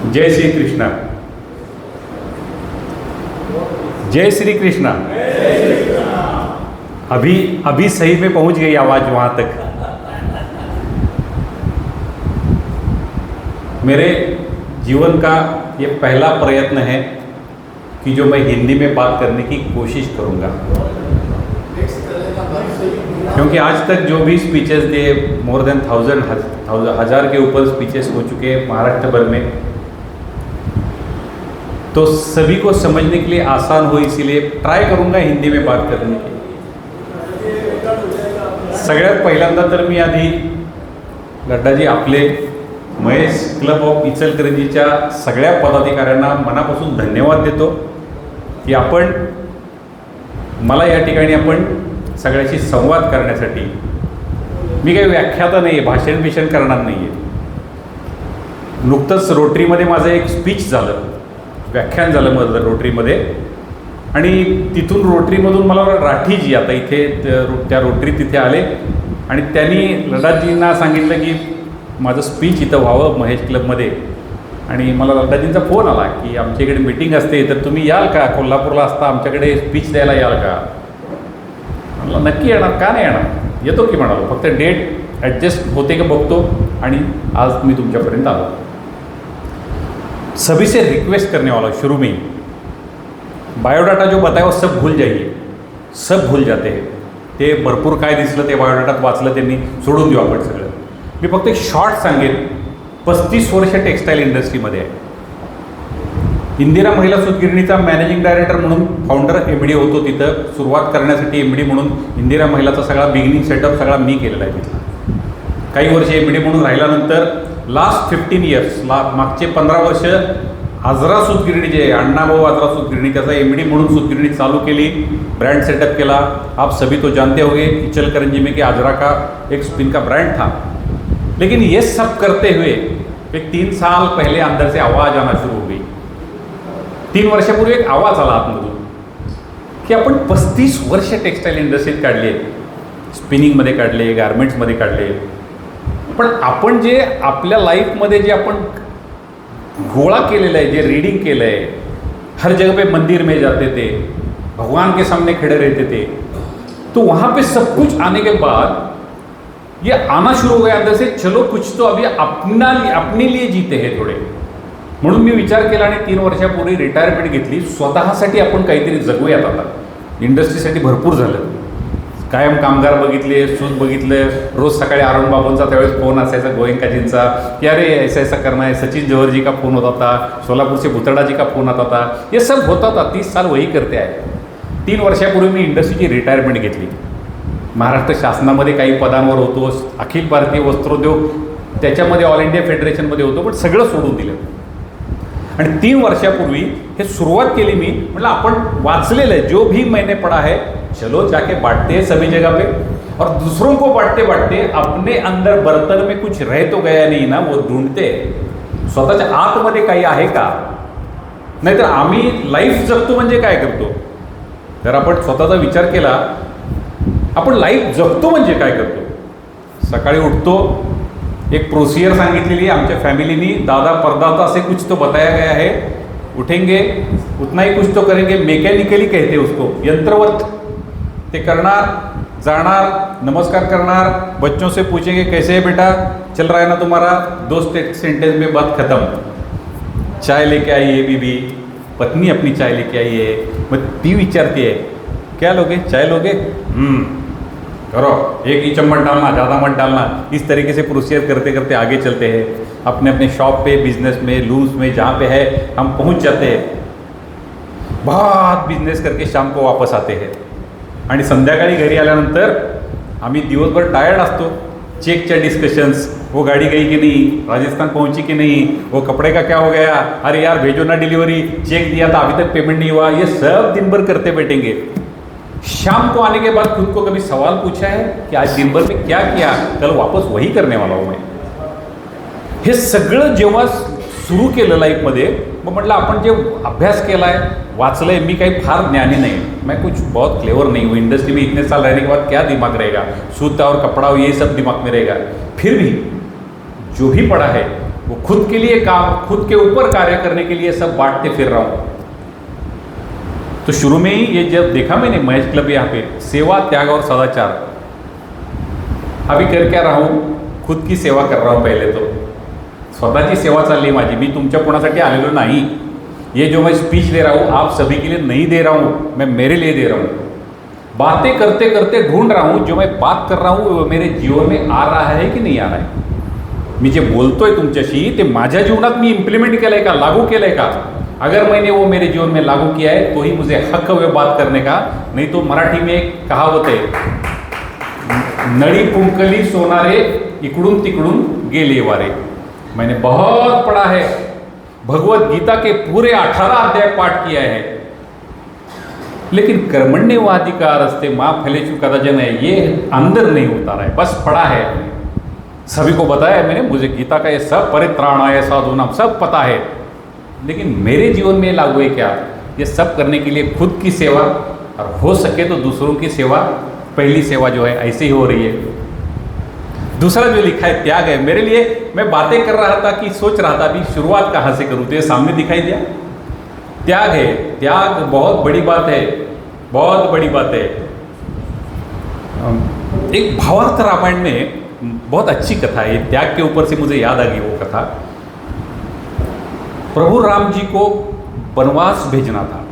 जय श्री कृष्णा। जय श्री कृष्णा। अभी अभी सही में पहुंच गई आवाज वहां तक। मेरे जीवन का ये पहला प्रयत्न है कि जो मैं हिंदी में बात करने की कोशिश करूंगा, क्योंकि आज तक जो भी स्पीचेस दिए, मोर देन हजार के ऊपर स्पीचेस हो चुके हैं महाराष्ट्र भर में, तो सभी को समझने के लिए आसान हो, इसीलिए ट्राय करूंगा हिंदी में बात करने की। सगळ्यात पहिल्यांदा तर मी आधी गड्डाजी आपले महेश क्लब ऑफ इचलकरंजीच्या सगळ्या पदाधिकाऱ्यांना मनापासून धन्यवाद देतो की आपण मला या ठिकाणी आपण सगळ्याशी संवाद करण्यासाठी, मी काही व्याख्याता नाही आहे, भाषण करणार नाही आहे. नुकतंच रोटरीमध्ये माझं एक स्पीच झालं, व्याख्यान झालं माझं रोटरीमध्ये, आणि तिथून रोटरीमधून मला राठीजी आता इथे त्या रोटरी तिथे आले आणि त्यांनी लडाजींना सांगितलं की माझं स्पीच इथं व्हावं महेश क्लबमध्ये. आणि मला लडाजींचा फोन आला की आमच्याकडे मीटिंग असते, तर तुम्ही याल का, कोल्हापूरला असता, आमच्याकडे स्पीच द्यायला याल का. मला नक्की येणार, का नाही येणार, येतो की म्हणालो, फक्त डेट ॲडजस्ट होते का बघतो. आणि आज मी तुमच्यापर्यंत आलो. सभी से रिक्वेस्ट करने वाला शुरू में, बायोडाटा जो बताया वो सब भूल जाइए, सब भूल जाते हैं. ते भरपूर काय दिसलं ते बायोडाटात वाचलं त्यांनी, सोडून देऊ आपण सगळं. मी फक्त एक शॉर्ट सांगेन. 35 वर्ष टेक्स्टाईल इंडस्ट्रीमध्ये आहे. इंदिरा महिला सूतगिरणीचा मॅनेजिंग डायरेक्टर म्हणून, फाउंडर MD होतो तिथं. सुरुवात करण्यासाठी MD म्हणून इंदिरा महिलाचा सगळा बिगिनिंग सेटअप सगळा मी केलेला आहे तिथला. काही वर्ष MD म्हणून राहिल्यानंतर लास्ट 15 इयर्स, मागचे 15 वर्ष आजरा सूतगिरणी जे अण्णाभाऊ आजरा सूतगिरणी, त्याचा MD म्हणून सूतगिरणी चालू केली, ब्रांड सेटअप केला. आप सभी तो जानते होंगे इचलकरंजी में कि आजरा का एक स्पिन का ब्रांड था. लेकिन ये सब करते हुए एक 3 साल पहले अंदर से आवाज़ आना शुरू हो गई. 3 वर्षापूर्वी एक आवाज़ आला आतमधून की आपण 35 वर्ष टेक्स्टाईल इंडस्ट्रीत काढले, स्पिनिंगमध्ये काढले, गारमेंट्समध्ये काढले, पण आपण जे आपल्या लाईफमध्ये जे आपण गोळा केलेलं है, जे रीडिंग केलं है, हर जगह पे मंदिर में जाते थे, भगवान के सामने खड़े रहते थे, तो वहाँ पे सब कुछ आने के बाद ये आना शुरू हो गया अंदर से, चलो कुछ तो अभी अपने लिए जीते हैं थोडे. म्हणून मी विचार केला आणि 3 वर्षापूर्वी रिटायरमेंट घेतली. स्वतःसाठी आपण काहीतरी जगूयात. आता इंडस्ट्रीसाठी भरपूर झालं, कायम कामगार बघितले, सूत बघितलं. रोज सकाळी अरुण बाबूंचा त्यावेळेस फोन असायचा, गोयंकाजींचा, की अरे ऐसा ऐसा करना है. सचिन जौहर जी का फोन होता था, सोलापूर से भुतड़ा जी का फोन आता था. ये सब होता था. 30 साल वही करते आहे. 3 वर्षापूर्वी मी इंडस्ट्रीची रिटायरमेंट घेतली. महाराष्ट्र शासनामध्ये काही पदांवर होतो, अखिल भारतीय वस्त्रोद्योग त्याच्यामध्ये ऑल इंडिया फेडरेशनमध्ये होतो, पण सगळं सोडून दिलं. आणि 3 वर्षापूर्वी हे सुरुवात केली मी. म्हटलं आपण वाचलेलं आहे, जो भी मैंने पढ़ा है चलो जाके बांटते हैं सभी जगह पे, और दूसरों को बांटते बांटते अपने अंदर बर्तन में कुछ रह तो गया नहीं ना, वो ढूंढते स्वतःच्या आतमध्ये काही आहे का. नाहीतर आम्ही लाईफ जगतो म्हणजे काय करतो. जर आपण स्वतःचा विचार केला, आपण लाईफ जगतो म्हणजे काय करतो. सकाळी उठतो, एक प्रोसिजर सांगितलेली आमच्या फॅमिलीनी, दादा परदाता से कुछ तो बताया गया है, उठेंगे उतना ही कुछ तो करेंगे, मैकेनिकली कहते उसको, यंत्रवत ते करणार, जाणार, नमस्कार करणार, बच्चों से पूछेंगे कैसे है बेटा, चल रहा है ना तुम्हारा, 2 सेंटेंस में बात खत्म. चाय लेके आई है बीबी, पत्नी अपनी चाय लेके आई है, मग ती विचारती है क्या लोगे, चाय लोगे, करो, एक ही चम्मच डालना, ज़्यादा मत डालना. इस तरीके से प्रोसीजर करते करते आगे चलते हैं. अपने अपने शॉप पे, बिजनेस में, लूम्स में, जहाँ पे है हम पहुँच जाते हैं. बहुत बिजनेस करके शाम को वापस आते हैं. आणि संध्याकाळी घरी आल्यानंतर आम्ही दिवसभर टायर्ड असतो. चेकच्या डिस्कशन्स, वो गाड़ी गई कि नहीं, राजस्थान पहुंची कि नहीं, वो कपड़े का क्या हो गया, अरे यार भेजो ना डिलीवरी, चेक दिया था अभी तक पेमेंट नहीं हुआ. ये सब दिन भर करते बैठेंगे. शाम को आने के बाद खुद को कभी सवाल पूछा है कि आज दिन भर में क्या किया, कल वापस वही करने वाला हूँ मैं. हे सगळं जेव्हा सुरू केलं लाईफमध्ये, मग म्हटलं आपण जे अभ्यास केला आहे, वाचलं है, मी काही फार ज्ञानी नहीं, मैं कुछ बहुत क्लेवर नहीं हूँ. इंडस्ट्री में इतने साल रहने के बाद क्या दिमाग रहेगा, सूता और कपड़ा ये सब दिमाग में रहेगा. फिर भी जो भी पढ़ा है वो खुद के लिए काम, खुद के ऊपर कार्य करने के लिए सब बांटते फिर रहा हूँ। तो शुरू में ही ये जब देखा मैंने महेश क्लब यहाँ पे सेवा, त्याग और सदाचार, अभी कर क्या रहा हूँ, खुद की सेवा कर रहा हूँ। पहले तो स्वतःची सेवा चालली माझी, मी तुमच्या कोणासाठी आलेलो नाही। ये जो मैं स्पीच दे रहा हूँ आप सभी के लिए नहीं दे रहा हूँ, मैं मेरे लिए दे रहा हूँ। बातें करते करते ढूंढ रहा हूँ जो मैं बात कर रहा हूँ वो मेरे जीवन में आ रहा है की नाही आ रहा है। मी जे बोलतोय तुमच्याशी ते माझ्या जीवनात मी इम्प्लिमेंट केलंय का, लागू केलंय का? अगर मैंने वो मेरे जीवन में लागू किया है तो ही मुझे हक है बात करने का, नहीं तो मराठी में एक कहावत है, नळी पुंकली सोनारे इकडून तिकडून गेले वारे। मैंने बहुत पढ़ा है, भगवत गीता के पूरे 18 अध्याय पाठ किया है, लेकिन कर्मण्येवाधिकारस्ते मां फलेषु कदाचन है ये अंदर नहीं उतारा है। बस पढ़ा है, सभी को बताया मैंने, मुझे गीता का ये सब परित्राणाय साधूनाम सब पता है, लेकिन मेरे जीवन में लागू है क्या? ये सब करने के लिए खुद की सेवा और हो सके तो दूसरों की सेवा, पहली सेवा जो है ऐसे ही हो रही है। दूसरा जो लिखा है त्याग है। मेरे लिए मैं बातें कर रहा था कि सोच रहा था अभी शुरुआत कहाँ से करूँ, तो ये सामने दिखाई दिया त्याग है। त्याग बहुत बड़ी बात है, बहुत बड़ी बात है। एक भावार्थ रामायण में बहुत अच्छी कथा है, ये त्याग के ऊपर से मुझे याद आ गई वो कथा। प्रभु राम जी को वनवास भेजना था,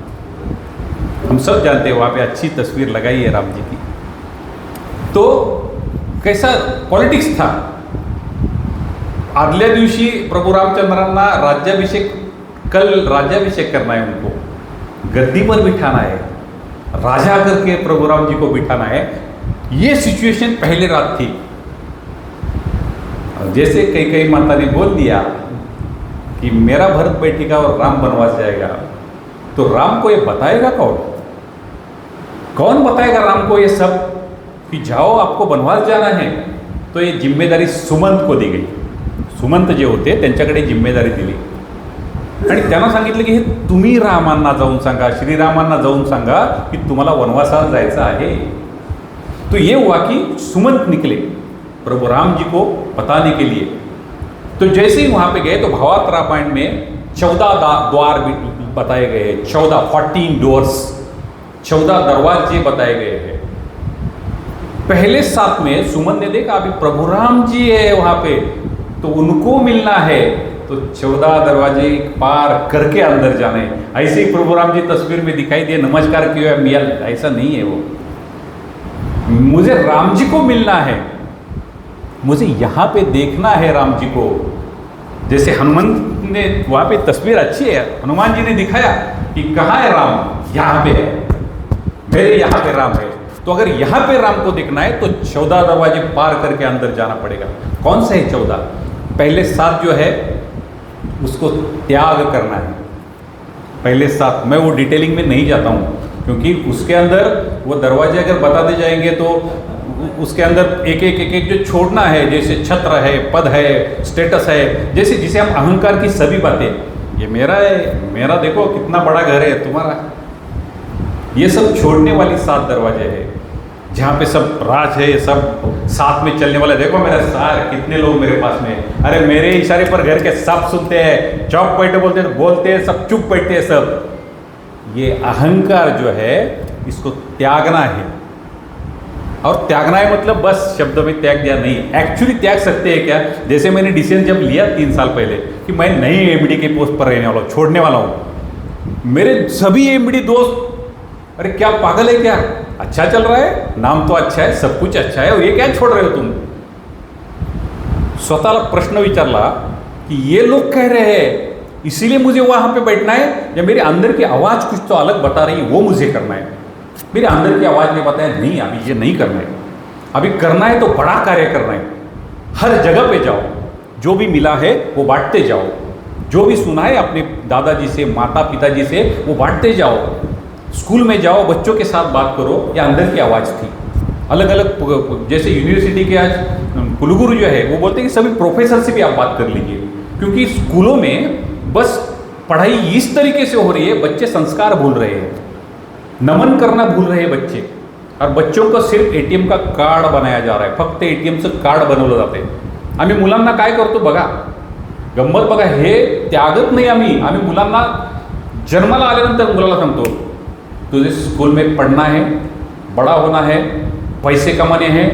हम सब जानते हैं, वहाँ पे अच्छी तस्वीर लगाई है राम जी की। तो कैसा पॉलिटिक्स था, आदल्या दिवशी प्रभु रामचंद्रांना राज्याभिषेक, कल राज्याभिषेक करना है, उनको गद्दी पर बिठाना है, राजा करके प्रभु राम जी को बिठाना है। ये सिचुएशन पहले रात थी। जैसे कई कई माता ने बोल दिया कि मेरा भरत बैठेगा और राम बनवास जाएगा, तो राम को ये बताएगा कौन? कौन बताएगा राम को ये सब कि जाओ आपको बनवास जाना है? तो ये जिम्मेदारी सुमंत को दी गई। सुमंत जे होते त्यांच्याकडे जिम्मेदारी दिली आणि त्यांना सांगितलं की हे तुम्ही रामांना जाऊन सांगा, श्रीरामांना जाऊन सांगा की तुम्हाला वनवासाला जायचं आहे। तो ये हुआ कि सुमंत निकले प्रभु राम जी को बताने के लिए। तो जैसे ही वहाँ पे गए तो भावार्थ रामायण में 14 द्वार बताए गए हैं, 14 डोर्स, 14 दरवाजे बताए गए हैं। पहले 7 में सुमन ने देखा अभी प्रभु राम जी है वहाँ पे, तो उनको मिलना है, तो 14 दरवाजे पार करके अंदर जाना है। ऐसे ही प्रभु राम जी तस्वीर में दिखाई दिए, नमस्कार किया मिया, ऐसा नहीं है वो। मुझे राम जी को मिलना है, मुझे यहाँ पे देखना है राम जी को। जैसे हनुमान ने वहाँ पे तस्वीर अच्छी है, हनुमान जी ने दिखाया कि कहाँ है राम, यहाँ पे है, मेरे यहाँ पे राम है। तो अगर यहाँ पे राम को देखना है तो 14 दरवाजे पार करके अंदर जाना पड़ेगा। कौन से है 14? पहले 7 जो है उसको त्याग करना है, पहले 7। मैं वो डिटेलिंग में नहीं जाता हूँ, क्योंकि उसके अंदर वो दरवाजे अगर बताते जाएंगे तो उसके अंदर एक एक जो छोड़ना है, जैसे छत्र है, पद है, स्टेटस है, जैसे जिसे हम अहंकार की सभी बातें, ये मेरा है, मेरा देखो कितना बड़ा घर है, तुम्हारा, ये सब छोड़ने वाली 7 दरवाजे हैं, जहाँ पे सब राज है, सब साथ में चलने वाले। देखो मेरा सार, कितने लोग मेरे पास में, अरे मेरे इशारे पर घर के सब सुनते हैं, चौक बैठे बोलते हैं, सब चुप बैठते हैं सब। ये अहंकार जो है इसको त्यागना है। और त्यागना है मतलब बस शब्द में त्याग दिया नहीं, एक्चुअली त्याग सकते हैं क्या? जैसे मैंने डिसीजन जब लिया 3 साल पहले कि मैं नई एमडी के पोस्ट पर रहने वाला हूँ, छोड़ने वाला हूँ, मेरे सभी एमडी दोस्त, अरे क्या पागल है क्या, अच्छा चल रहा है, नाम तो अच्छा है, सब कुछ अच्छा है, और ये क्या छोड़ रहे हो तुम? स्वतःला प्रश्न विचारला कि ये लोग कह रहे हैं इसीलिए मुझे वहाँ पे बैठना है, या मेरे अंदर की आवाज़ कुछ तो अलग बता रही है, वो मुझे करना है? मेरे अंदर की आवाज़ ने बताया नहीं, अभी ये नहीं करना है, अभी करना है तो बड़ा कार्य करना है। हर जगह पे जाओ, जो भी मिला है वो बांटते जाओ, जो भी सुना है अपने दादाजी से, माता पिताजी से, वो बांटते जाओ। स्कूल में जाओ, बच्चों के साथ बात करो। ये अंदर की आवाज़ थी। अलग अलग, जैसे यूनिवर्सिटी के आज कुलगुरु जो है वो बोलते हैं कि सभी प्रोफेसर से भी आप बात कर लीजिए, क्योंकि स्कूलों में बस पढ़ाई इस तरीके से हो रही है, बच्चे संस्कार भूल रहे हैं, नमन करना भूल रहे हैं बच्चे, और बच्चों को सिर्फ ATM का कार्ड बनाया जा रहा है, फक्त ATMचं कार्ड बनवलं जाते। आम्ही मुलांना काय करतो बघा, गंमत बघा, हे त्यागत नाही आम्ही मुलांना जन्माला आल्यानंतर मुलाला सांगतो, तुझे स्कूल में पढ़ना है, बड़ा होना है, पैसे कमाने हैं,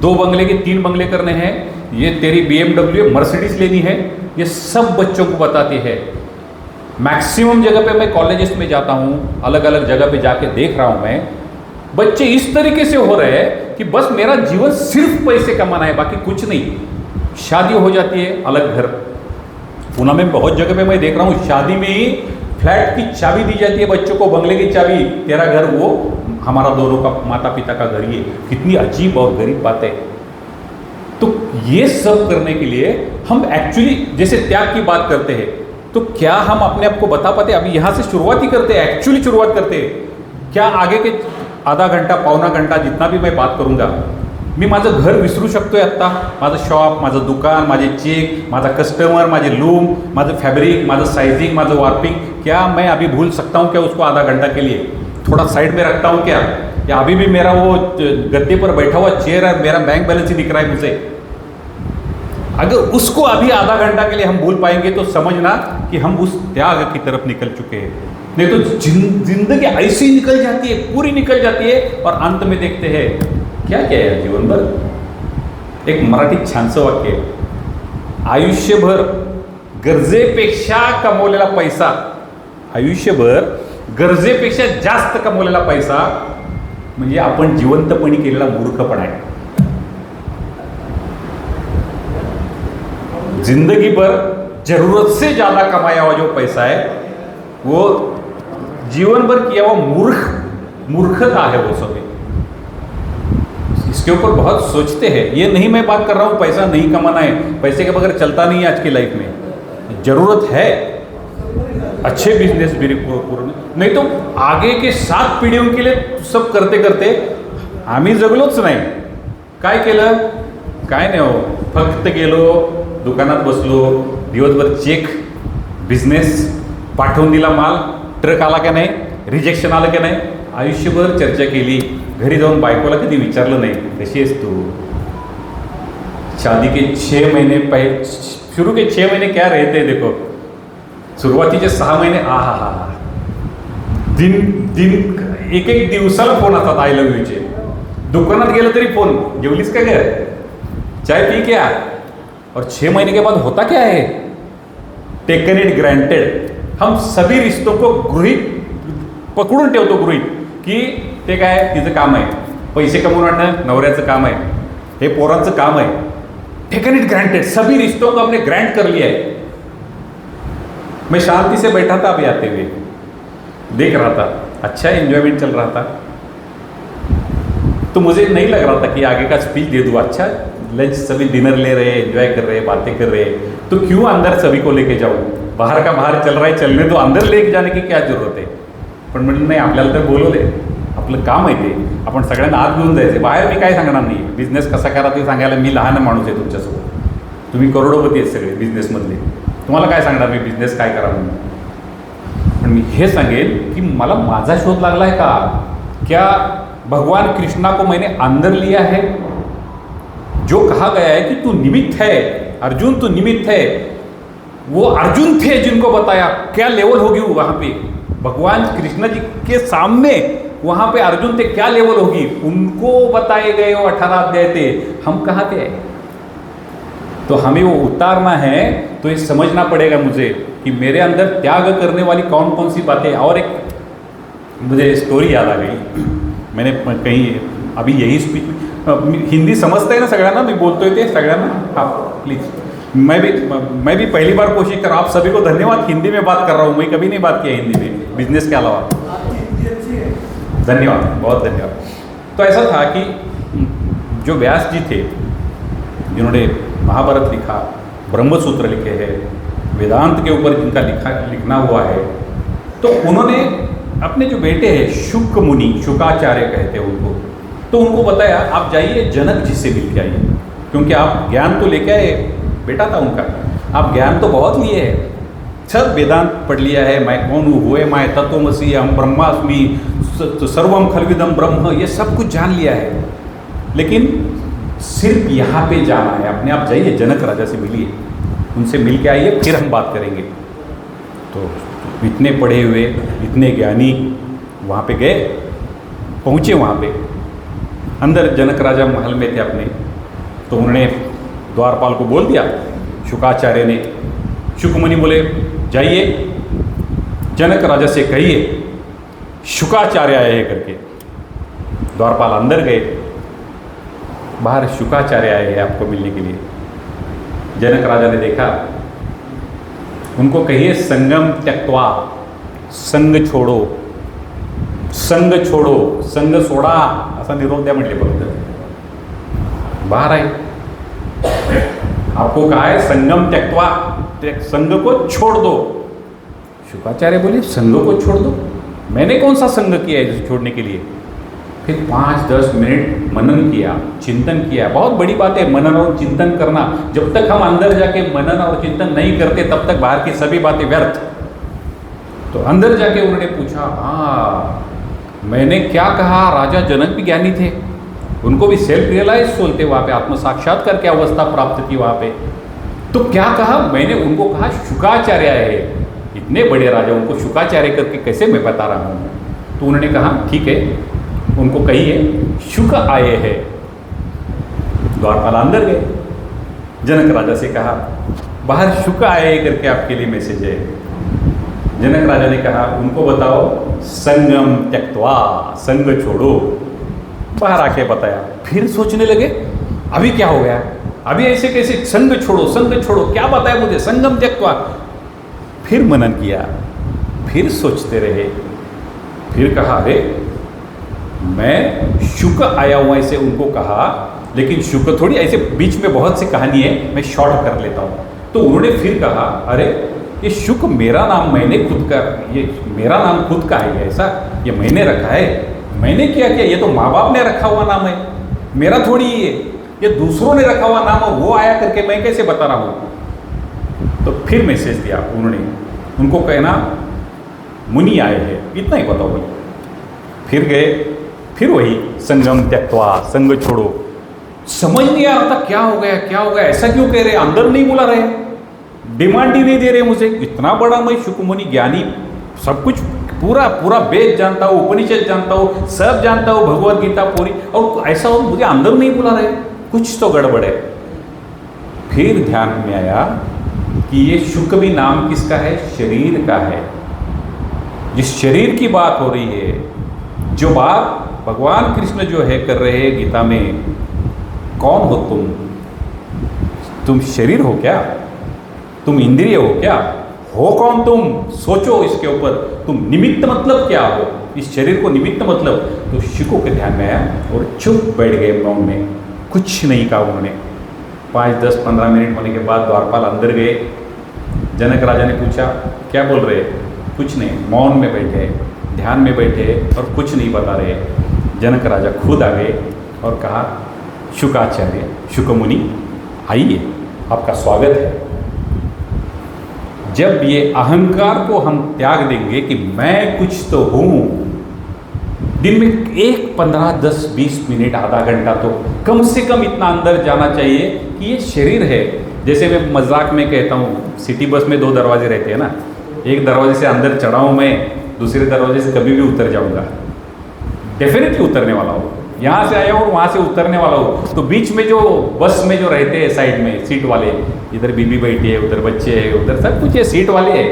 2 बंगले के 3 बंगले करने हैं, ये तेरी BMW मर्सिडीज लेनी है, ये सब बच्चों को बताती है। मैक्सिमम जगह पे मैं कॉलेजेस में जाता हूँ, अलग अलग जगह पे जाके देख रहा हूँ मैं, बच्चे इस तरीके से हो रहे हैं कि बस मेरा जीवन सिर्फ पैसे कमाना है, बाकी कुछ नहीं। शादी हो जाती है, अलग घर। पुणे में बहुत जगह पे मैं देख रहा हूँ, शादी में ही फ्लैट की चाबी दी जाती है बच्चों को, बंगले की चाबी, तेरा घर वो हमारा दोनों का माता पिता का घर। ये कितनी अजीब और गरीब बात है। तो ये सब करने के लिए हम एक्चुअली जैसे त्याग की बात करते हैं, तो क्या हम अपने आप को बता पाते? अभी यहाँ से शुरुआत ही करते हैं, एक्चुअली शुरुआत करते हैं क्या? आगे के आधा घंटा, पावणा घंटा जितना भी मैं बात करूँगा, मी माझं घर विसरू शकतोय आत्ता? माझं शॉप, माझं दुकान, माझे चेक, माझा कस्टमर, माझे लूम, माझं फॅब्रिक, माझं साइजिंग, माझं वार्पिंग, क्या मैं अभी भूल सकता हूँ क्या उसको आधा घंटा के लिए? थोड़ा साइड में रखता हूँ क्या? या अभी भी मेरा वो गद्दे पर बैठा हुआ चेयर है, मेरा बैंक बैलेंस ही दिख रहा है मुझे? अगर उसको अभी आधा घंटा के लिए हम भूल पाएंगे तो समझना कि हम उस त्याग की तरफ निकल चुके हैं। नहीं तो जिंदगी ऐसी निकल जाती है, पूरी निकल जाती है, और अंत में देखते हैं क्या क्या है जीवन भर। एक मराठीत छानसं वाक्य आहे, आयुष्यभर गरजेपेक्षा कमवलेला पैसा, आयुष्यभर गरजेपेक्षा जास्त कमवलेला पैसा म्हणजे आपण जिवंतपणी केलेला मूर्खपणा आहे। जिंदगी भर जरूरत से ज़्यादा कमाया हुआ जो पैसा है वो जीवन भर किया हुआ मूर्खता है वो सभी। इसके ऊपर बहुत सोचते हैं। ये नहीं मैं बात कर रहा हूँ पैसा नहीं कमाना है, पैसे के बगैर चलता नहीं है आज की लाइफ में। जरूरत है अच्छे बिजनेस भी पूर्ण, नहीं तो आगे के 7 पिढीयों के लिए सब करते करते आम्ही जगलोच नाही। काय केलं? काय नाही हो, फक्त गेलो दुकानात बसलो, दिवसभर चेक, बिझनेस, पाठवून दिला माल, ट्रक आला का नाही, रिजेक्शन आलं का नाही, आयुष्यभर चर्चा केली, घरी जाऊन बायकोला कधी विचारलं नाही कशी आहेस तू? शादी के 6 महीने पहले, शुरू के 6 महीने क्या रहते हैं देखो, सुरुवातीचे 6 महिने आहा दिन एक दिवसाला फोन असतात आय लव्ह यूचे। दुकानात गेलं तरी फोन, जेवलीस का घर, चाय पी क्या? और 6 महीने के बाद होता क्या है? Taken it granted. हम सभी रिश्तों को गृहित पकडून ठेवतो, गृहित की ते काय तिचं काम आहे, पैसे कमवून आणणं नवऱ्याचं काम आहे, हे पोरांचं काम आहे। टेकन इट ग्रांटेड, सभी रिश्तों को हमने ग्रांट कर लिया है। मैं शांति से बैठा था अभी आते हुए, देख रहा था, अच्छा एंजॉयमेंट चल रहा था, तो मुझे नहीं लग रहा था कि आगे का स्पीच दे दूँ। अच्छा लंच, सभी डिनर ले रहे हैं, एंजॉय कर रहे हैं, बातें कर रहे हैं, तो क्यों अंदर सभी को लेके जाऊँ? बाहर का बाहर चल रहा है, चलने तो अंदर लेके जाने की क्या जरूरत आहे? पण म्हटलं नाही, आपल्याला तर बोलवले, आपलं काम आहे ते, आपण सगळ्यांना आत घेऊन जायचे। बाहेर मी काय सांगणार नाही, बिझनेस कसा करा ते सांगायला मी लहान माणूस आहे तुमच्यासोबत, तुम्ही करोडोपती आहेत सगळे बिझनेसमधले, तुम्हाला काय सांगणार मी बिझनेस काय करा म्हणून? पण मी हे सांगेल की मला माझा शोध लागला आहे का? क्या भगवान कृष्णा को मैंने अंदर लिया है? जो कहा गया है कि तू निमित्त है अर्जुन, तू निमित्त है, वो अर्जुन थे जिनको बताया क्या लेवल होगी वहाँ पे भगवान कृष्ण जी के सामने, वहाँ पे अर्जुन थे, क्या लेवल होगी उनको बताए गए वो 18 अध्याय थे। हम कहाँ थे? तो हमें वो उतारना है, तो ये समझना पड़ेगा मुझे कि मेरे अंदर त्याग करने वाली कौन कौन सी बातें। और एक मुझे स्टोरी याद आ गई, मैंने कहीं अभी यही स्पीच, हिंदी समझता है ना सगळ्यांना, मी बोलतोय ते सगळ्यांना? हाँ प्लीज़। मैं भी पहली बार कोशिश कर रहा हूँ। आप सभी को धन्यवाद, हिंदी में बात कर रहा हूँ, मैं कभी नहीं बात किया हिंदी में बिजनेस के अलावा। धन्यवाद, बहुत धन्यवाद। तो ऐसा था कि जो व्यास जी थे, जिन्होंने महाभारत लिखा, ब्रह्मसूत्र लिखे हैं, वेदांत के ऊपर जिनका लिखना हुआ है, तो उन्होंने अपने जो बेटे हैं शुक मुनि, शुकाचार्य कहते हैं उनको, तो उनको बताया आप जाइए जनक जी से मिल के आइए, क्योंकि आप ज्ञान तो लेके आए, बेटा था उनका, आप ज्ञान तो बहुत लिए हैं, सब वेदांत पढ़ लिया है, मैं कौन हूँ, हुए मैं तत्वमसी, हम ब्रह्मास्मि, सर्वम खलविदम ब्रह्म, ये सब कुछ जान लिया है, लेकिन सिर्फ यहाँ पे जाना है। अपने आप जाइए जनक राजा से मिलिए, उनसे मिल के आइए, फिर हम बात करेंगे। तो इतने पढ़े हुए, इतने ज्ञानी वहाँ पे गए, पहुँचे वहाँ पे। अंदर जनक राजा महल में थे अपने, तो उन्होंने द्वारपाल को बोल दिया, शुकाचार्य ने। शुकमुनि बोले, जाइए जनक राजा से कहिए शुकाचार्य आए हैं करके। द्वारपाल अंदर गए, बाहर शुकाचार्य आए हैं आपको मिलने के लिए। जनक राजा ने देखा, उनको कहिए संगम त्यक्त्वा, संग छोड़ो, संग छोड़ो, संग सोडा असा निरोप द्या म्हटले फक्त। बाहर आए, आपको कहा है संगम त्यक्त्वा, संग को छोड़ दो। शुकाचार्य बोले, संग को छोड़ दो? मैंने कौन सा संग किया है इसे छोड़ने के लिए? फिर 5-10 मिनट मनन किया, चिंतन किया। बहुत बड़ी बात है मनन और चिंतन करना। जब तक हम अंदर जाके मनन और चिंतन नहीं करते, तब तक बाहर की सभी बातें व्यर्थ। तो अंदर जाके उन्होंने पूछा, हाँ मैंने क्या कहा? राजा जनक भी ज्ञानी थे, उनको भी सेल्फ रियलाइज बोलते वहाँ पे, आत्म साक्षात्कार की अवस्था प्राप्त की वहाँ पे। तो क्या कहा? मैंने उनको कहा शुकाचार्य है। इतने बड़े राजा, उनको शुकाचार्य करके कैसे मैं बता रहा हूँ? तो उन्होंने कहा ठीक है, उनको कहिए शुक आए हैं। द्वारपाल अंदर गए, जनक राजा से कहा बाहर शुक आए करके आपके लिए मैसेज है। जनक राजा ने कहा उनको बताओ संगम त्यक्त्वा, संग छोड़ो। बाहर आके बताया। फिर सोचने लगे अभी क्या हो गया, अभी ऐसे कैसे संग छोड़ो, संग छोड़ो, क्या बताया मुझे, संगम त्यक्त्वा। फिर मनन किया, फिर सोचते रहे, फिर कहा अरे मैं शुक आया हुआ, ऐसे उनको कहा, लेकिन शुक थोड़ी, ऐसे बीच में बहुत सी कहानी है, मैं शॉर्ट कर लेता हूँ। तो उन्होंने फिर कहा अरे ये शुक मेरा नाम, मैंने खुद का, ये मेरा नाम खुद का है, ऐसा ये मैंने रखा है, मैंने क्या किया, ये तो माँ बाप ने रखा हुआ नाम है, मेरा थोड़ी ये दूसरों ने रखा हुआ नाम, और वो आया करके मैं कैसे बता रहा हूँ। तो फिर मैसेज दिया उन्होंने, उनको कहना मुनि आए हैं, इतना ही बताओ भाई। फिर गए, फिर वही संगम त्यक्त्वा, संग छोड़ो। समझ नहीं आ रहा था क्या हो गया, क्या हो गया, ऐसा क्यों कह रहे, अंदर नहीं बुला रहे, डिमांड ही नहीं दे रहे मुझे। इतना बड़ा मैं शुकमुनि ज्ञानी, सब कुछ पूरा पूरा वेद जानता हूँ, उपनिषद जानता हूँ, सब जानता हूँ, भगवत गीता पूरी, और ऐसा हो मुझे अंदर नहीं बुला रहे, कुछ तो गड़बड़ है। फिर ध्यान में आया कि ये शुक भी नाम किसका है, शरीर का है। जिस शरीर की बात हो रही है, जो बात भगवान कृष्ण जो है कर रहे हैं गीता में, कौन हो तुम शरीर हो क्या, तुम इंद्रिय हो क्या, हो कौन तुम? सोचो इसके ऊपर, तुम निमित्त मतलब क्या हो, इस शरीर को निमित्त मतलब। तो शुको के ध्यान में आया और चुप बैठ गए मौन में, कुछ नहीं कहा उन्होंने। 5, 10, 15 मिनट होने के बाद द्वारपाल अंदर गए। जनक राजा ने पूछा क्या बोल रहे? कुछ नहीं, मौन में बैठे, ध्यान में बैठे और कुछ नहीं बता रहे। जनक राजा खुद आ गए और कहा शुकाचार्य, शुकमुनि आइए, आपका स्वागत है। जब ये अहंकार को हम त्याग देंगे कि मैं कुछ तो हूँ, दिन में 1, 15, 10, 20 मिनट, आधा घंटा तो कम से कम इतना अंदर जाना चाहिए कि ये शरीर है। जैसे मैं मजाक में कहता हूँ, सिटी बस में 2 दरवाजे रहते हैं ना, एक दरवाजे से अंदर चढ़ा हूँ मैं, दूसरे दरवाजे से कभी भी उतर जाऊँगा, डेफिनेटली उतरने वाला हूँ। यहाँ से आया और वहाँ से उतरने वाला हूँ, तो बीच में जो बस में जो रहते हैं साइड में सीट वाले, इधर बीबी बैठी है, उधर बच्चे हैं, उधर सब कुछ है, सीट वाले हैं,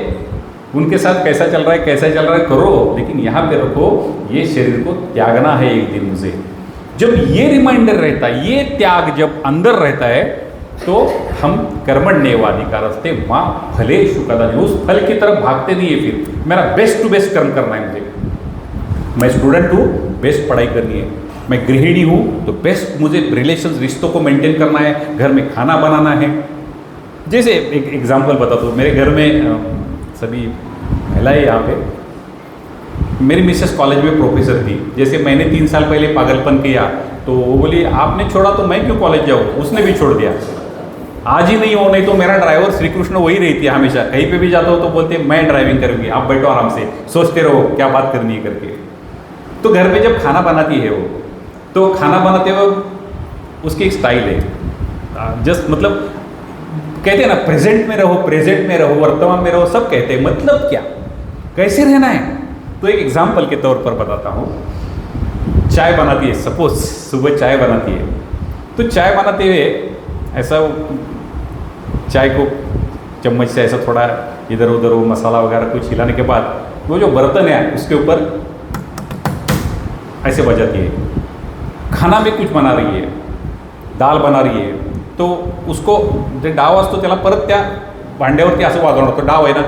उनके साथ कैसा चल रहा है, कैसा चल रहा है करो, लेकिन यहाँ पे रखो, ये शरीर को त्यागना है एक दिन मुझे। जब ये रिमाइंडर रहता है, ये त्याग जब अंदर रहता है, तो हम कर्मण्यवादी का रास्ते माँ फलेषु कदाचन, उस फल की तरफ भागते नहीं है। फिर मेरा बेस्ट टू बेस्ट कर्म करना है मुझे, मैं स्टूडेंट हूँ, बेस्ट पढ़ाई करनी है, मैं गृहिणी हूँ तो बेस्ट मुझे रिलेशंस, रिश्तों को मेंटेन करना है, घर में खाना बनाना है। जैसे एक एग्जांपल बताता हूँ, मेरे घर में सभी महिलाएं यहाँ पे, मेरी मिसेस कॉलेज में प्रोफेसर थी। जैसे मैंने 3 साल पहले पागलपन किया तो वो बोली आपने छोड़ा तो मैं क्यों कॉलेज जाऊँ, उसने भी छोड़ दिया। आज ही नहीं हो, नहीं तो मेरा ड्राइवर श्री कृष्ण वही रहती है हमेशा, कहीं पे भी जाता हो तो बोलते मैं ड्राइविंग करूँगी, आप बैठो आराम से, सोचते रहो क्या बात करनी है करके। तो घर में जब खाना बनाती है वो, तो खाना बनाते हुए उसकी एक स्टाइल है, जस्ट मतलब कहते हैं ना प्रेजेंट में रहो, प्रेजेंट में रहो, वर्तमान में रहो, सब कहते हैं। मतलब क्या, कैसे रहना है? तो एक एग्जाम्पल के तौर पर बताता हूँ। चाय बनाती है, सपोज सुबह चाय बनाती है, तो चाय बनाते हुए ऐसा चाय को चम्मच से ऐसा थोड़ा इधर उधर वो मसाला वगैरह कुछ हिलाने के बाद वो जो बर्तन है उसके ऊपर ऐसे बजाती है। खाना में कुछ बना रही है, दाल बना रही है, तो उसको जे डाव असतो त्याला परत त्या भांड्यावरती असं वाजवणं होतं, डाव आहे ना,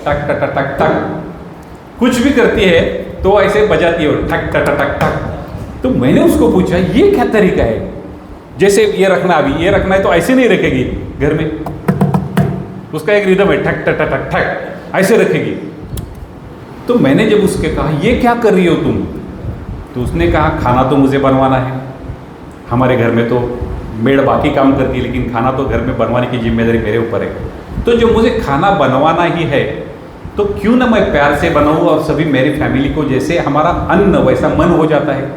टक टक टक टक, कुछ भी करती है तो ऐसे बजाती है ठक टक टक टक। तो मैंने उसको पूछा ये क्या तरीका है? जैसे ये रखना, अभी ये रखना है तो ऐसे नहीं रखेगी घर में, उसका एक रिदम है ठक टक टक ठक, ऐसे रखेगी। तो मैंने जब उसके कहा ये क्या कर रही हो तुम, तो उसने कहा खाना तो मुझे बनवाना है, हमारे घर में तो मेड बाकी काम करती है लेकिन खाना तो घर में बनवाने की जिम्मेदारी मेरे ऊपर है। तो जो मुझे खाना बनवाना ही है तो क्यों ना मैं प्यार से बनाऊँ और सभी मेरी फैमिली को, जैसे हमारा अन्न वैसा मन हो जाता है,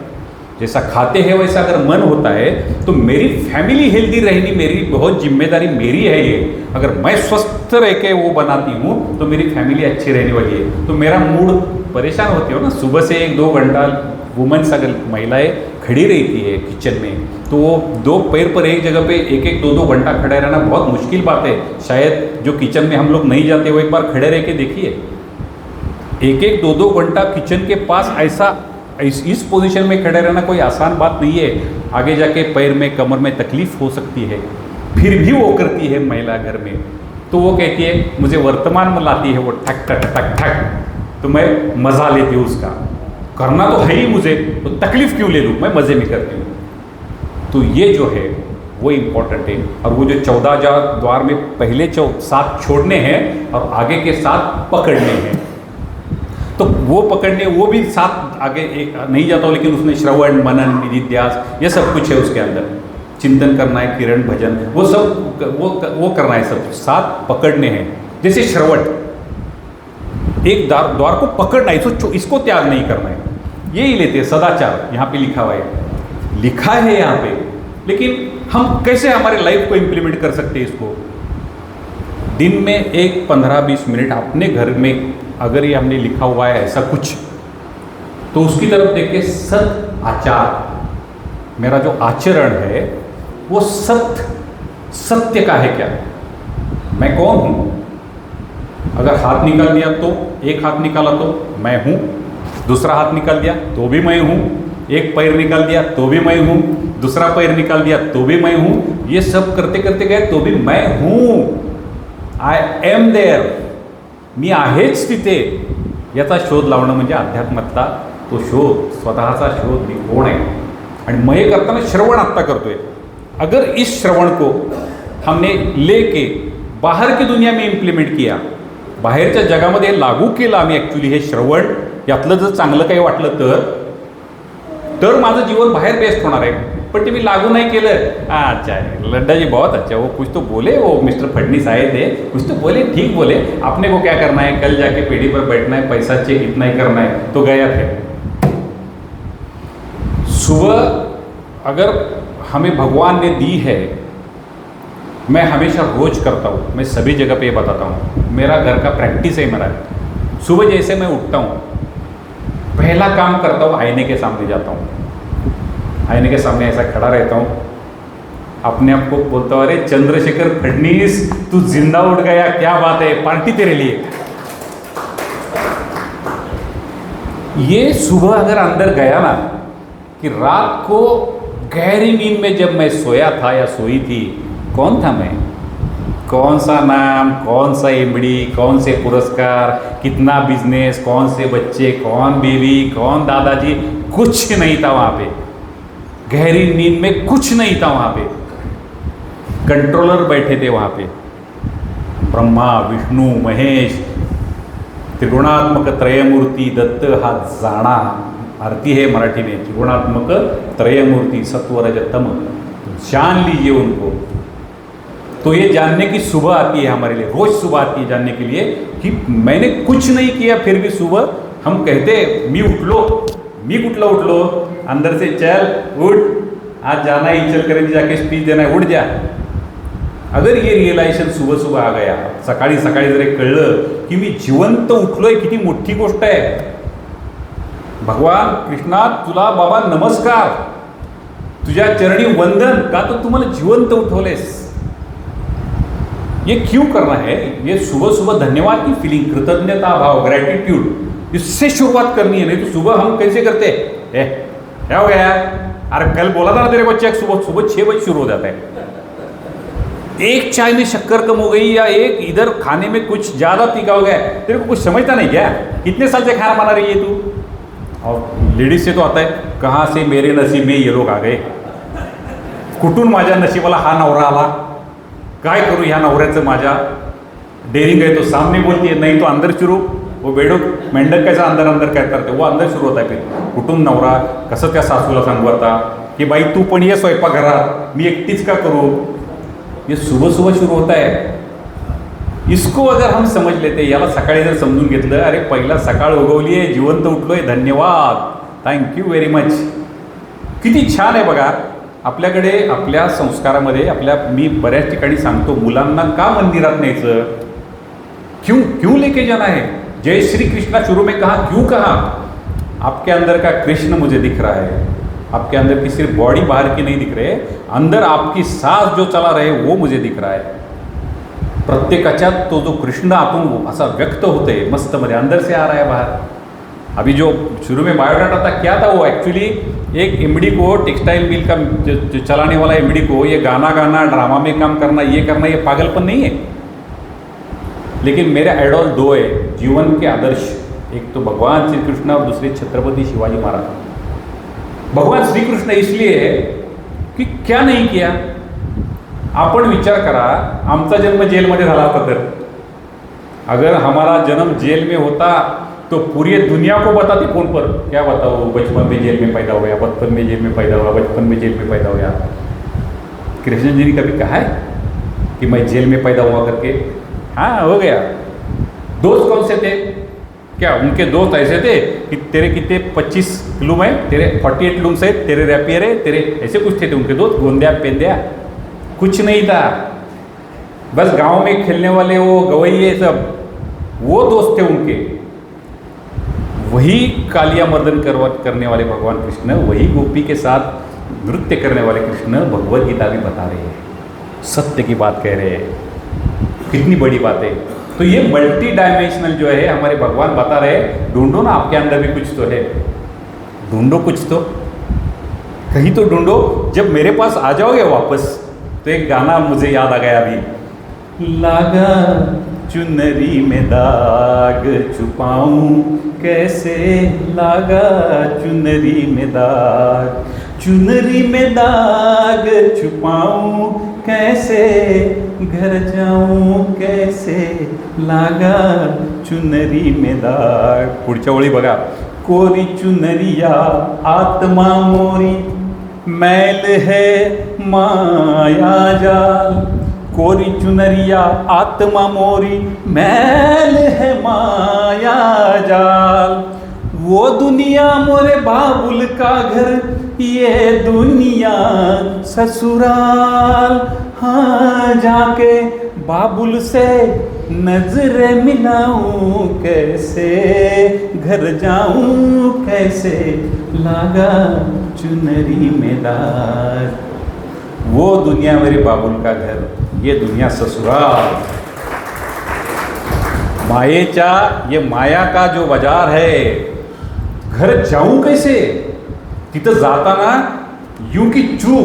जैसा खाते हैं वैसा अगर मन होता है तो मेरी फैमिली हेल्दी रहेगी, मेरी बहुत जिम्मेदारी मेरी है ये। अगर मैं स्वस्थ रह के वो बनाती हूँ तो मेरी फैमिली अच्छी रहने वाली है। तो मेरा मूड परेशान होती हो ना, सुबह से 1-2 घंटा वुमेन्स अगर महिलाएं खड़ी रहती है किचन में, तो वो 2 पैर पर एक जगह पे 1-1, 2-2 घंटा खड़े रहना बहुत मुश्किल बात है। शायद जो किचन में हम लोग नहीं जाते वो एक बार खड़े रह के देखिए, 1-1, 2-2 घंटा किचन के पास ऐसा इस पोजीशन में खड़े रहना कोई आसान बात नहीं है। आगे जाके पैर में, कमर में तकलीफ हो सकती है, फिर भी वो करती है महिला घर में। तो वो कहती है मुझे वर्तमान में लाती है वो ठक ठक ठक ठक, तो मैं मज़ा लेती हूँ उसका, करना तो है ही मुझे, तो तकलीफ क्यों ले लूँ, मैं मज़े में करती हूँ। तो ये जो है वो इम्पोर्टेंट है। और वो जो 14 द्वार में पहले 7 छोड़ने हैं और आगे के 7 पकड़ने हैं, तो वो पकड़ने वो भी 7 आगे एक नहीं जाता हूँ, लेकिन उसमें श्रवण, मनन, निधिध्यास ये सब कुछ है उसके अंदर, चिंतन करना है, किरण भजन, वो सब वो करना है, सब 7 पकड़ने हैं। जैसे श्रवण, एक द्वार को पकड़ना है, इसको त्याग नहीं करना है, यही लेते हैं सदाचार, यहाँ पे लिखा हुआ है, लिखा है यहाँ पे। लेकिन हम कैसे हमारे लाइफ को इम्प्लीमेंट कर सकते हैं इसको? दिन में एक 15-20 मिनट अपने घर में, अगर ये हमने लिखा हुआ है ऐसा कुछ, तो उसकी तरफ देख के सत आचार, मेरा जो आचरण है वो सत्य का है क्या, मैं कौन हूँ? अगर हाथ निकाल दिया तो, एक हाथ निकाला तो मैं हूँ, दूसरा हाथ निकाल दिया तो भी मैं हूँ, एक पैर निकाल दिया तो भी मैं हूँ, दूसरा पैर निकाल दिया तो भी मैं हूँ, ये सब करते करते गए तो भी मैं हूँ, आय एम देअर, मी आहेच तिथे। याचा शोध लावणं म्हणजे अध्यात्मता, तो शोध, स्वतःचा शोध, मी कोण आहे। आणि मग हे करताना श्रवण आत्ता करतोय, अगर इस श्रवण को हमने लेके बाहर की दुनिया में इम्प्लिमेंट किया, बाहेरच्या जगामध्ये लागू केलं आम्ही ॲक्च्युली हे श्रवण, यातलं जर चांगलं काही वाटलं तर माझं जीवन बाहेर बेस्ट होणार आहे। पण ते मी लागू नहीं केलं, अच्छा लड्डा जी बहुत अच्छा, वो कुछ तो बोले, वो मिस्टर फडणीस आए थे, कुछ तो बोले, ठीक बोले, अपने को क्या करना है, कल जाके पेड़ी पर बैठना है, पैसा चेक इतना ही करना है, तो गया थे। सुबह अगर हमें भगवान ने दी है, मैं हमेशा रोज करता हूँ, मैं सभी जगह पे ये बताता हूँ, मेरा घर का प्रैक्टिस है मेरा। सुबह जैसे मैं उठता हूँ, पहला काम करता हूँ, आईने के सामने जाता हूँ, आईने के सामने ऐसा खड़ा रहता हूँ, अपने आप को बोलता हूँ, अरे चंद्रशेखर फडणीस तू जिंदा उठ गया, क्या बात है, पार्टी तेरे लिए। ये सुबह अगर अंदर गया ना, कि रात को गहरी नींद में जब मैं सोया था या सोई थी, कौन था मैं, कौन सा नाम, कौन सा एमडी, कौन से पुरस्कार, कितना बिजनेस, कौन से बच्चे, कौन बीवी, कौन दादाजी, कुछ नहीं था वहाँ पे। गहरी नींद में कुछ नहीं था वहाँ पे, कंट्रोलर बैठे थे वहाँ पे, ब्रह्मा, विष्णु, महेश, त्रिगुणात्मक त्रयमूर्ति दत्त हा जाना, आरती है मराठी में, त्रिगुणात्मक त्रयमूर्ति सत्व रज तम, जान लीजिए उनको। तो ये जानने की सुबह आती है हमारे लिए, रोज सुबह आती है जानने के लिए कि मैंने कुछ नहीं किया, फिर भी सुबह हम कहते मी उठलो, मी कुठला उठलो, अंदर से चल उठ, आज जाना है इचलकरंजी जाके स्पीच देना है, उठ जा। अगर ये रिअलायझेशन सुबह सुबह आ गया, सकाळी सकाळी जर हे कळलं की मी जिवंत उठलोय, किती मोठी गोष्ट आहे. भगवान कृष्णा तुला बाबा नमस्कार, तुझ्या चरणी वंदन, का तो तुम्हाला जिवंत उठवलेस. ये क्यों करना है, ये सुबह सुबह धन्यवाद की फीलिंग, कृतज्ञता भाव, ग्रेटिट्यूड, इससे शुरुआत करनी है. नहीं तो सुबह हम कैसे करते हैं, क्या हो गया, अरे कल बोला था ना तेरे को चेक, सुबह सुबह 6 बजे शुरू हो जाता है. एक चाय में शक्कर कम हो गई या एक इधर खाने में कुछ ज़्यादा तीखा हो गया, तेरे को कुछ समझता नहीं क्या, कितने साल से खाना बना रही है तू. और लेडीज से तो आता है, कहाँ से मेरे नसीब में ये लोग आ गए, कुठून माझ्या नशिबाला हा नवरा आला, काय करू ह्या नवऱ्याचं माझ्या. डेरिंग है तो सामने बोलती है, नहीं तो अंदर शुरू. वो बेडूक मेंढक कैसा अंदर अंदर काय करते, वो अंदर शुरू होता है. फिर कुठून नवरा, कसं त्या सासूला सांगवता की बाई तू पण ये स्वयंपाकघरात, मी एकटीच का करू. ये सुबह सुबह शुरू होता है. इसको अगर हम समझ लेते, याला सकाळी जर समजून घेतलं, अरे पहिला सकाळ उगवली आहे, जिवंत उठलोय, धन्यवाद, थँक्यू व्हेरी मच. किती छान आहे बघा. आपल्याकडे आपल्या संस्कारामध्ये मी बऱ्याच ठिकाणी सांगतो, मुलांना का मंदिरात न्यायचं, क्यों लेके जाना है. जय श्री कृष्णा शुरू में कहा, क्यों कहा. आपके अंदर का कृष्ण मुझे दिख रहा है, आपके अंदर की सिर्फ बॉडी बाहर की नहीं दिख रहे, अंदर आपकी सांस जो चला रहे वो मुझे दिख रहा है. प्रत्येकाच्यात तो जो कृष्ण आतून असा व्यक्त होते मस्तमध्ये, अंदर से आ रहा है बाहर. अभी जो शुरू में बायोडाटा था क्या था, वो एक्चुअली एक एमडी को, टेक्सटाइल मिल का जो चलाने वाला एमडी को, ये गाना गाना, ड्रामा में काम करना, ये पागलपन नहीं है. लेकिन मेरे आइडॉल 2 है जीवन के आदर्श, एक तो भगवान श्री कृष्ण और दूसरे छत्रपति शिवाजी महाराज. भगवान श्री कृष्ण इसलिए है कि क्या नहीं किया. आपण विचार करा, आमचा जन्म जेलमध्ये झाला होता तर, अगर हमारा जन्म जेल में होता तो पूरी दुनिया को बताते फोन पर, क्या बताओ, बचपन में जेल में पैदा हुआ, बचपन में जेल में पैदा हुआ, बचपन में जेल में पैदा हुआ. कृष्ण जी ने कभी कहा है कि मैं जेल में पैदा हुआ करके. हाँ, हो गया. दोस्त कौन से थे, क्या उनके दोस्त ऐसे थे कि तेरे कितने 25 लूम है, तेरे 48 लूम्स है, तेरे रैपियर है, तेरे ऐसे कुछ थे उनके दोस्त, गोंदिया पेंदिया, कुछ नहीं था. बस गांव में खेलने वाले वो गवैये सब, वो दोस्त थे उनके. वही कालिया मर्दन करने वाले भगवान कृष्ण, वही गोपी के साथ नृत्य करने वाले कृष्ण भगवद गीता भी बता रहे हैं, सत्य की बात कह रहे हैं. कितनी बड़ी बात है. तो ये मल्टी डायमेंशनल जो है हमारे भगवान बता रहे हैं, ढूंढो ना आपके अंदर भी कुछ तो है, ढूंढो कुछ तो, कहीं तो ढूंढो. जब मेरे पास आ जाओगे वापस, तो एक गाना मुझे याद आ गया अभी, लागा चुनरी में दाग छुपाऊं कैसे, लागा चुनरी में दाग, चुनरी में दाग छुपाऊं कैसे, घर जाऊं कैसे, लागा चुनरी में दाग. पुढच्या ओळी बघा, कोरी चुनरिया आत्मा मोरी, मैल है माया जाल, कोरी चुनरिया आत्मा मोरी, मैल है माया जाल. वो दुनिया मोरे बाबुल का घर, ये दुनिया ससुराल. हाँ, जाके बाबुल से नजरें मिलाऊं कैसे, घर जाऊं कैसे, लागा चुनरी में दाग. वो दुनिया मेरे बाबुल का घर, ये दुनिया ससुराल. मायेचा, ये माया का जो बाजार है, घर जाऊं कैसे. तिथं जाताना यूं की चू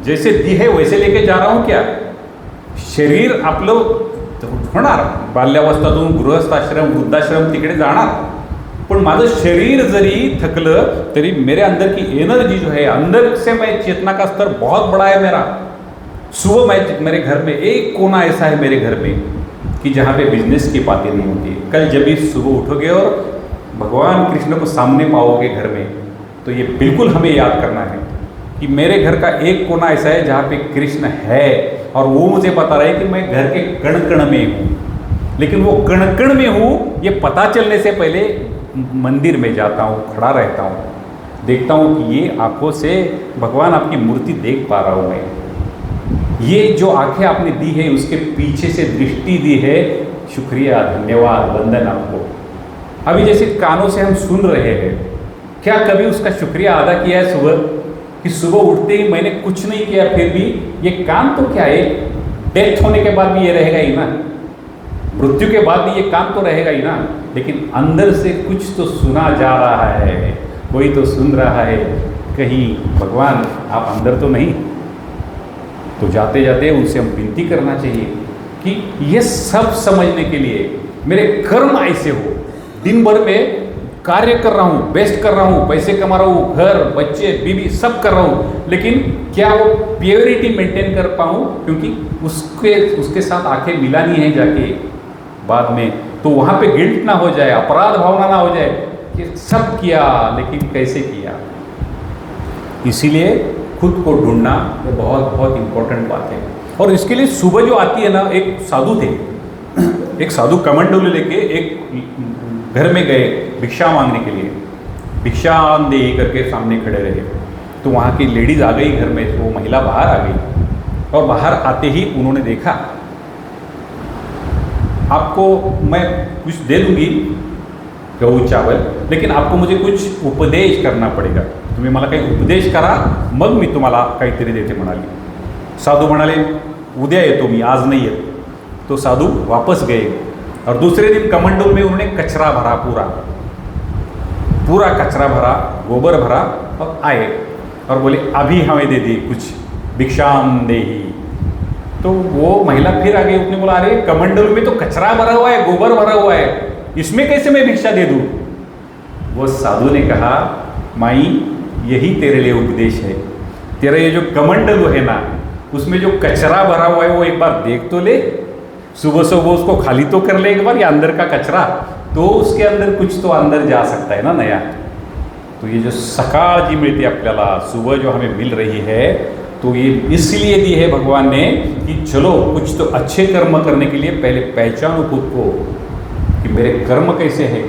जैसे दी है वैसे लेके जा रहा हूं क्या. शरीर आपलं होणार, बाल्यावस्थातून गृहस्थाश्रम, वृद्धाश्रम तिकडे जाणार, पण माझं शरीर जरी थकलं तरी मेरे अंदर की एनर्जी जो है, अंदर से मैं चेतना का स्तर बहुत बड़ा है मेरा. सुबह मैं मेरे घर में एक कोना ऐसा है मेरे घर में कि जहाँ पे बिजनेस की बातें नहीं होती. कल जब भी सुबह उठोगे और भगवान कृष्ण को सामने पाओगे घर में, तो ये बिल्कुल हमें याद करना है कि मेरे घर का एक कोना ऐसा है जहाँ पे कृष्ण है, और वो मुझे बता रहा है कि मैं घर के कण कण में हूँ. लेकिन वो कण कण में हूँ ये पता चलने से पहले मंदिर में जाता हूँ, खड़ा रहता हूँ, देखता हूँ कि ये आंखों से भगवान आपकी मूर्ति देख पा रहा हूँ मैं. ये जो आंखें आपने दी है उसके पीछे से दृष्टि दी है, शुक्रिया, धन्यवाद, वंदन आपको। अभी जैसे कानों से हम सुन रहे हैं, क्या कभी उसका शुक्रिया अदा किया है सुबह? कि सुबह उठते ही मैंने कुछ नहीं किया, फिर भी ये कान तो क्या है, डेथ होने के बाद भी ये रहेगा ही ना, मृत्यु के बाद भी ये कान तो रहेगा ही ना, लेकिन अंदर से कुछ तो सुना जा रहा है, कोई तो सुन रहा है। कहीं भगवान आप अंदर तो नहीं? तो जाते जाते उनसे हम विनती करना चाहिए कि ये सब समझने के लिए मेरे कर्म ऐसे हो, दिन भर में कार्य कर रहा हूँ, बेस्ट कर रहा हूँ, पैसे कमा रहा हूँ, घर बच्चे बीवी सब कर रहा हूँ, लेकिन क्या वो प्योरिटी मेंटेन कर पाऊँ? क्योंकि उसके साथ आंखें मिलानी है जाके बाद में, तो वहाँ पे गिल्ट ना हो जाए, अपराध भावना ना हो जाए कि सब किया लेकिन कैसे किया। इसीलिए खुद को ढूंढना ये बहुत बहुत इम्पोर्टेंट बात है। और इसके लिए सुबह जो आती है ना, एक साधु थे, एक साधु कमंडलू लेके एक घर में गए भिक्षा मांगने के लिए, भिक्षा दे करके सामने खड़े रहे। तो वहाँ की लेडीज आ गई घर में, तो वो महिला बाहर आ गई और बाहर आते ही उन्होंने देखा, आपको मैं कुछ दे दूंगी गहू चावल, लेकिन आपको मुझे कुछ उपदेश करना पडेगा, तुम्ही मला काही उपदेश करा, मग मी तुम्हाला काहीतरी देते म्हणाली। साधू म्हणाले उद्या येतो मी, आज नहीं येत। तो साधु वापस गए और दूसरे दिन कमंडल में उन्होंने कचरा भरा, पूरा कचरा भरा, गोबर भरा और आए और बोले अभी हमें दे दी कुछ, भिक्षाम देही। तो वो महिला फिर आगे उसने बोला अरे कमंडल में तो कचरा भरा हुआ है, गोबर भरा हुआ है, इसमें कैसे मैं भिक्षा दे दूं? वो साधु ने कहा माई यही तेरे लिए उपदेश है, तेरा ये जो कमंडल है ना, उसमें जो कचरा भरा हुआ है वो एक बार देख तो ले, सुबह सुबह उसको खाली तो कर ले एक बार, या अंदर का कचरा, तो उसके अंदर कुछ तो अंदर जा सकता है ना नया। तो ये जो सकाळ जी मिलती है आपल्याला, सुबह जो हमें मिल रही है, तो ये इसलिए दी है भगवान ने कि चलो कुछ तो अच्छे कर्म करने के लिए पहले पहचानो खुद को कि मेरे कर्म कैसे हैं।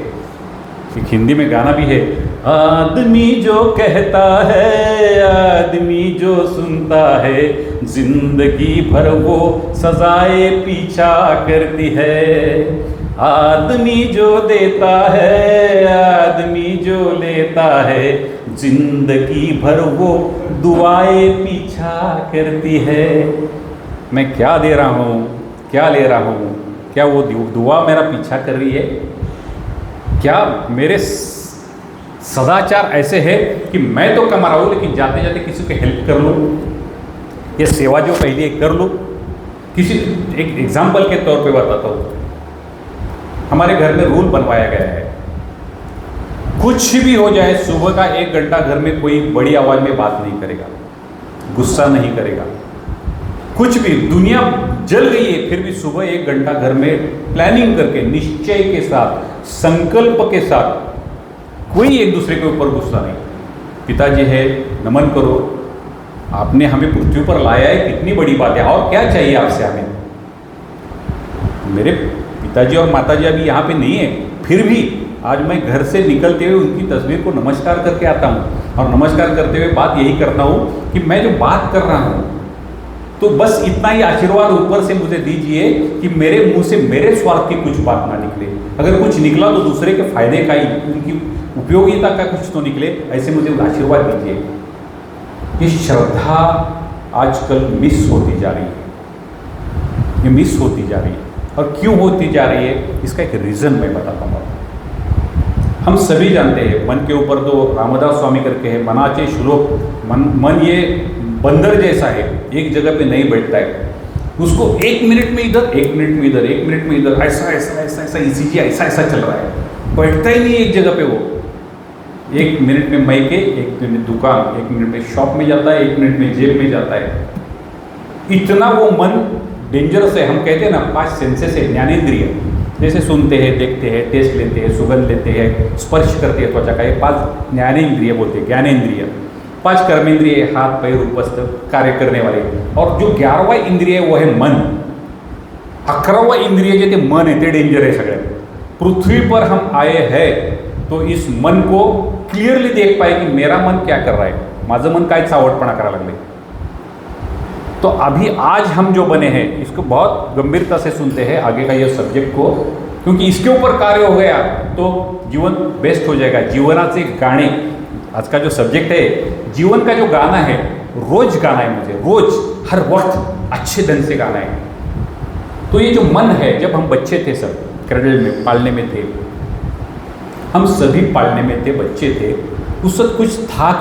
एक हिंदी में गाना भी है, आदमी जो कहता है, आदमी जो सुनता है, जिंदगी भर वो सजाए पीछा करती है। आदमी जो देता है, आदमी जो लेता है, जिंदगी भर वो दुआएं पीछा करती है। मैं क्या दे रहा हूँ, क्या ले रहा हूँ, क्या वो दुआ मेरा पीछा कर रही है? क्या मेरे सदाचार ऐसे है कि मैं तो कमा रहा हूँ लेकिन जाते जाते किसी को हेल्प कर लूँ, ये सेवा जो पहले कर लूँ? किसी एक एग्जाम्पल के तौर पे बताता हूँ, हमारे घर में रूल बनवाया गया है, कुछ भी हो जाए सुबह का 1 घंटा घर में कोई बड़ी आवाज़ में बात नहीं करेगा, गुस्सा नहीं करेगा, कुछ भी दुनिया जल गई है फिर भी सुबह 1 घंटा घर में प्लानिंग करके निश्चय के साथ, संकल्प के साथ, कोई एक दूसरे के ऊपर गुस्सा नहीं। पिताजी है, नमन करो, आपने हमें पृथ्वी पर लाया है, कितनी बड़ी बात है, और क्या चाहिए आपसे हमें? मेरे पिताजी और माताजी अभी यहाँ पे नहीं है, फिर भी आज मैं घर से निकलते हुए उनकी तस्वीर को नमस्कार करके आता हूँ, और नमस्कार करते हुए बात यही करता हूँ कि मैं जो बात कर रहा हूँ तो बस इतना ही आशीर्वाद ऊपर से मुझे दीजिए कि मेरे मुंह से मेरे स्वार्थ की कुछ बात ना निकले, अगर कुछ निकला तो दूसरे के फायदे का ही, उनकी उपयोगिता का कुछ तो निकले, ऐसे मुझे आशीर्वाद दीजिए। ये श्रद्धा आजकल मिस होती जा रही है, ये मिस होती जा रही है। और क्यों होती जा रही है इसका एक रीज़न मैं बताता हूँ। हम सभी जानते हैं, मन के ऊपर तो रामदास स्वामी करके है, मनाचे श्लोक, मन ये बंदर जैसा है, एक जगह पे नहीं बैठता है, उसको 1 मिनट में इधर, 1 मिनट में इधर, 1 मिनट में इधर, ऐसा ऐसा ऐसा ऐसा इसी ऐसा ऐसा चल रहा है, बैठता ही नहीं एक जगह पे। वो 1 मिनट में मैके, 1 मिनट में दुकान, 1 मिनट में शॉप में जाता है, 1 मिनट में जेब में जाता है। इतना वो मन डेंजरस है। हम कहते हैं ना 5 सेंसेस है, ज्ञानेंद्रिय, जैसे सुनते हैं, देखते हैं, टेस्ट लेते हैं, सुगंध लेते हैं, स्पर्श करते हैं त्वचा का, ये 5 ज्ञानेंद्रिय बोलते हैं, ज्ञानेंद्रिय। 5 कर्मेंद्रिय, हाथ पैर उपस्थ कार्य करने वाले, और जो 11वां इंद्रिय वो है मन। 11वां इंद्रिय जे ते मन है ते डेंजर आहे सगळ्यात। पृथ्वी पर हम आए हैं तो इस मन को क्लियरली देख पाए कि मेरा मन क्या कर रहा है, माझं मन काय चावटपणा करायला लागले। तो अभी आज हम जो बने हैं इसको बहुत गंभीरता से सुनते हैं आगे का ये सब्जेक्ट को, क्योंकि इसके ऊपर कार्य हो गया तो जीवन बेस्ट हो जाएगा। जीवनाचे गाणे, आज का जो सब्जेक्ट है जीवन का जो गाना है, रोज गाना है मुझे, रोज हर वक्त अच्छे ढंग से गाना है। तो ये जो मन है, जब हम बच्चे थे सब क्रैडल में पालने में थे, हम सभी पालने में थे, बच्चे थे, उस वक्त कुछ था क्या?